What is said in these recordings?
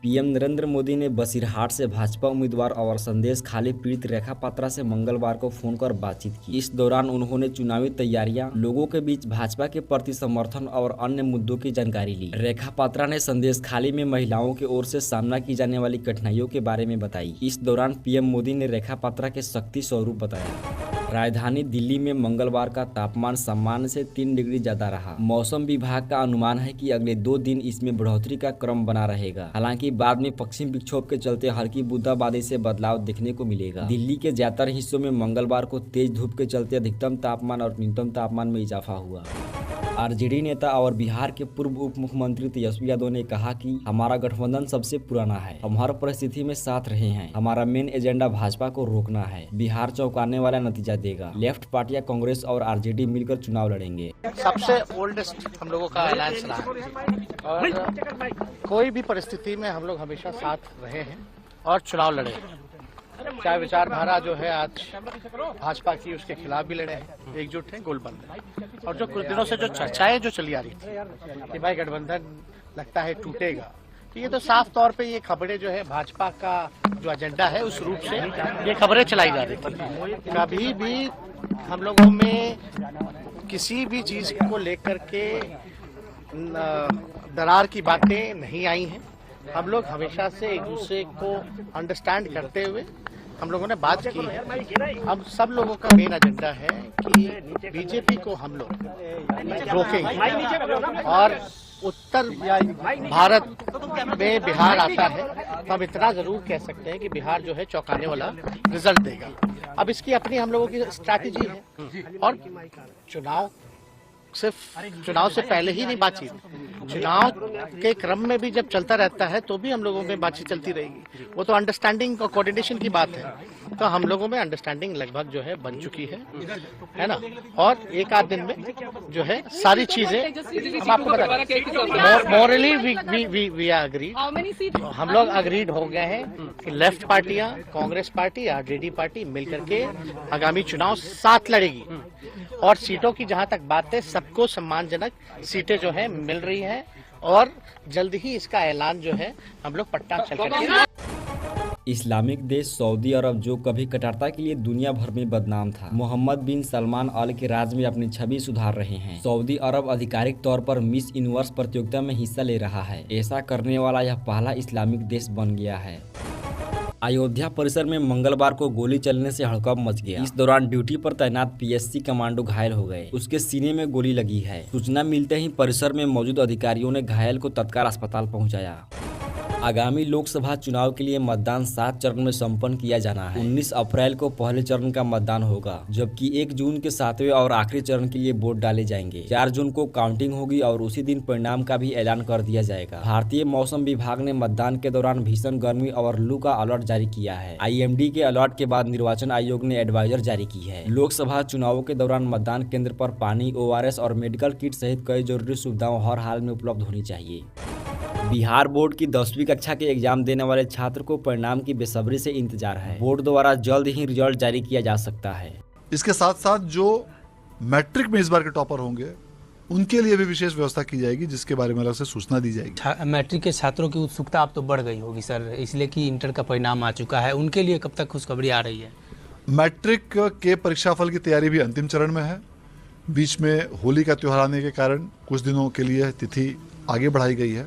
PM Narendra Modi ने बसीरहाट से भाजपा उम्मीदवार और संदेश खाली पीड़ित रेखा पात्रा से मंगलवार को फोन कर बातचीत की। इस दौरान उन्होंने चुनावी तैयारियां, लोगों के बीच भाजपा के प्रति समर्थन और अन्य मुद्दों की जानकारी ली। रेखा पात्रा ने संदेश खाली में महिलाओं की ओर से सामना की जाने वाली कठिनाइयों के बारे में बताई। इस दौरान पीएम मोदी ने रेखा पात्रा के शक्ति स्वरूप बताया। राजधानी दिल्ली में मंगलवार का तापमान सामान्य से 3 डिग्री ज्यादा रहा। मौसम विभाग का अनुमान है कि अगले 2 दिन इसमें बढ़ोतरी का क्रम बना रहेगा। हालांकि बाद में पश्चिम विक्षोभ के चलते हल्की बूंदाबांदी से बदलाव देखने को मिलेगा। दिल्ली के ज्यादातर हिस्सों में मंगलवार को तेज धूप के चलते अधिकतम तापमान और न्यूनतम तापमान में इजाफा हुआ। आरजेडी नेता और बिहार के पूर्व उप मुख्यमंत्री तेजस्वी यादव ने कहा कि हमारा गठबंधन सबसे पुराना है, हम हर परिस्थिति में साथ रहे हैं। हमारा मेन एजेंडा भाजपा को रोकना है। बिहार चौंकाने वाला नतीजा देगा। लेफ्ट पार्टियां कांग्रेस और आरजेडी मिलकर चुनाव लड़ेंगे। सबसे ओल्डेस्ट हम लोगों का अलायंस रहा है और कोई भी परिस्थिति में हम लोग हमेशा साथ रहे हैं और चुनाव लड़े हैं। चाहे विचारधारा जो है आज भाजपा की उसके खिलाफ भी लड़े हैं, एकजुट हैं, गोलबंद हैं। और जो कुछ दिनों से जो चर्चाएं जो चली आ रही थी कि भाई गठबंधन लगता है टूटेगा, तो ये तो साफ तौर पे ये खबरें जो है भाजपा का जो एजेंडा है उस रूप से ये खबरें चलाई जा रही थी। कभी भी हम लोगों में किसी भी चीज को लेकर के दरार की बातें नहीं आई हैं। हम लोग हमेशा से एक दूसरे को अंडरस्टैंड करते हुए हम लोगों ने बात की है। अब सब लोगों का मेन एजेंडा है कि बीजेपी को हम लोग रोकेंगे और उत्तर भारत में बिहार आता है तो हम इतना जरूर कह सकते हैं कि बिहार जो है चौंकाने वाला रिजल्ट देगा। अब इसकी अपनी हम लोगों की स्ट्रैटेजी है और चुनाव से पहले ही नहीं बातचीत, चुनाव के क्रम में भी जब चलता रहता है तो भी हम लोगों में बातचीत चलती रहेगी। वो तो अंडरस्टैंडिंग और कोऑर्डिनेशन की बात है, तो हम लोगों में अंडरस्टैंडिंग लगभग जो है बन चुकी है ना। और एक आध दिन में जो है सारी चीजें हम आपको बता मॉरली वी अग्रीड। हम लोग अग्रीड हो गए हैं कि लेफ्ट पार्टियां, कांग्रेस पार्टी, आरजेडी पार्टी मिलकर के आगामी चुनाव साथ लड़ेगी और सीटों की जहां तक बात है सबको सम्मानजनक सीटें जो है मिल रही हैं और जल्द ही इसका ऐलान जो है हम लोग पट्टा चल करके। इस्लामिक देश सऊदी अरब जो कभी कट्टरता के लिए दुनिया भर में बदनाम था, मोहम्मद बिन सलमान अल के राज में अपनी छवि सुधार रहे हैं। सऊदी अरब आधिकारिक तौर पर मिस यूनिवर्स प्रतियोगिता में हिस्सा ले रहा है। ऐसा करने वाला यह पहला इस्लामिक देश बन गया है। अयोध्या परिसर में मंगलवार को गोली चलने से हड़कंप मच गया। इस दौरान ड्यूटी पर तैनात पीएससी कमांडो घायल हो गए। उसके सीने में गोली लगी है। सूचना मिलते ही परिसर में मौजूद अधिकारियों ने घायल को तत्काल अस्पताल पहुंचाया। आगामी लोकसभा चुनाव के लिए मतदान 7 चरण में संपन्न किया जाना है। 19 अप्रैल को पहले चरण का मतदान होगा, जबकि 1 जून के 7वें और आखिरी चरण के लिए वोट डाले जाएंगे। 4 जून को काउंटिंग होगी और उसी दिन परिणाम का भी ऐलान कर दिया जाएगा। भारतीय मौसम विभाग ने मतदान के दौरान भीषण गर्मी और लू का अलर्ट जारी किया है। IMD के अलर्ट के बाद निर्वाचन आयोग ने एडवाइजर जारी की है। लोकसभा चुनावों के दौरान मतदान केंद्र पर पानी, ORS और मेडिकल किट सहित कई जरूरी सुविधाएं हर हाल में उपलब्ध होनी चाहिए। बिहार बोर्ड की 10वीं कक्षा के एग्जाम देने वाले छात्र को परिणाम की बेसब्री से इंतजार है। बोर्ड द्वारा जल्द ही रिजल्ट जारी किया जा सकता है। इसके साथ साथ जो मैट्रिक में इस बार के टॉपर होंगे उनके लिए भी विशेष व्यवस्था की जाएगी, जिसके बारे में अलग से सूचना दी जाएगी। मैट्रिक के छात्रों की उत्सुकता अब तो बढ़ गई होगी सर, इसलिए कि इंटर का परिणाम आ चुका है। उनके लिए कब तक खुशखबरी आ रही है? मैट्रिक के परीक्षाफल की तैयारी भी अंतिम चरण में है। बीच में होली का त्योहार आने के कारण कुछ दिनों के लिए तिथि आगे बढ़ाई गई है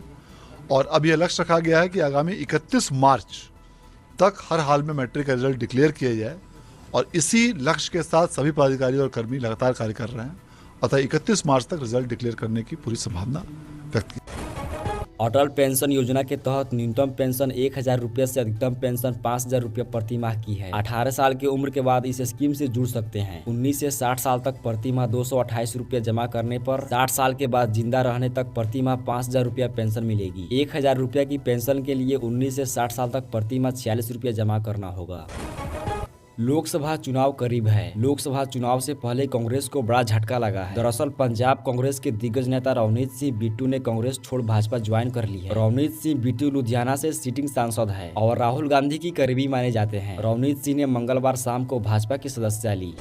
और अब यह लक्ष्य रखा गया है कि आगामी 31 मार्च तक हर हाल में मैट्रिक का रिजल्ट डिक्लेयर किया जाए और इसी लक्ष्य के साथ सभी पदाधिकारी और कर्मी लगातार कार्य कर रहे हैं। अतः 31 मार्च तक रिजल्ट डिक्लेयर करने की पूरी संभावना व्यक्त की। अटल पेंशन योजना के तहत न्यूनतम पेंशन 1000 रुपये से अधिकतम पेंशन 5000 रुपये प्रति माह की है। 18 साल की उम्र के बाद इस स्कीम से जुड़ सकते हैं। 19 से 60 साल तक प्रति माह 228 रुपये जमा करने पर 60 साल के बाद जिंदा रहने तक प्रति माह 5000 रुपये पेंशन मिलेगी। 1000 रुपये की पेंशन के लिए 19 से 60 साल तक प्रति माह 46 रुपये जमा करना होगा। लोकसभा चुनाव करीब है। लोकसभा चुनाव से पहले कांग्रेस को बड़ा झटका लगा है। दरअसल पंजाब कांग्रेस के दिग्गज नेता रवनीत सिंह बिट्टू ने कांग्रेस छोड़ भाजपा ज्वाइन कर ली है। रवनीत सिंह बिट्टू लुधियाना से सिटिंग सांसद है और राहुल गांधी की करीबी माने जाते हैं। रवनीत सिंह ने मंगलवार शाम को भाजपा की सदस्यता ली।